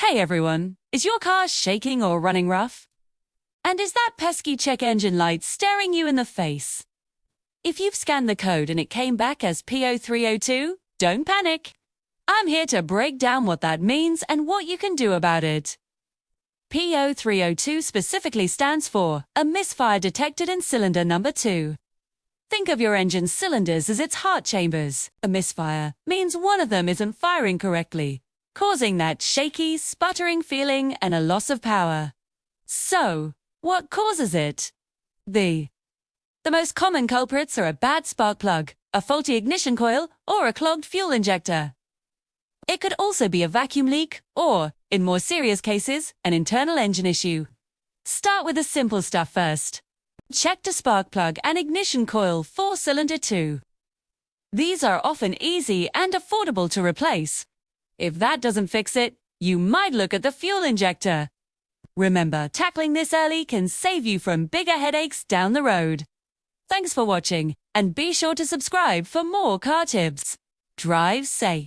Hey everyone, is your car shaking or running rough? And is that pesky check engine light staring you in the face? If you've scanned the code and it came back as P0302, don't panic. I'm here to break down what that means and what you can do about it. P0302 specifically stands for a misfire detected in cylinder number 2. Think of your engine's cylinders as its heart chambers. A misfire means one of them isn't firing correctly, causing that shaky, sputtering feeling and a loss of power. So, what causes it? The most common culprits are a bad spark plug, a faulty ignition coil, or a clogged fuel injector. It could also be a vacuum leak or, in more serious cases, an internal engine issue. Start with the simple stuff first. Check the spark plug and ignition coil for cylinder 2. These are often easy and affordable to replace. If that doesn't fix it, you might look at the fuel injector. Remember, tackling this early can save you from bigger headaches down the road. Thanks for watching, and be sure to subscribe for more car tips. Drive safe.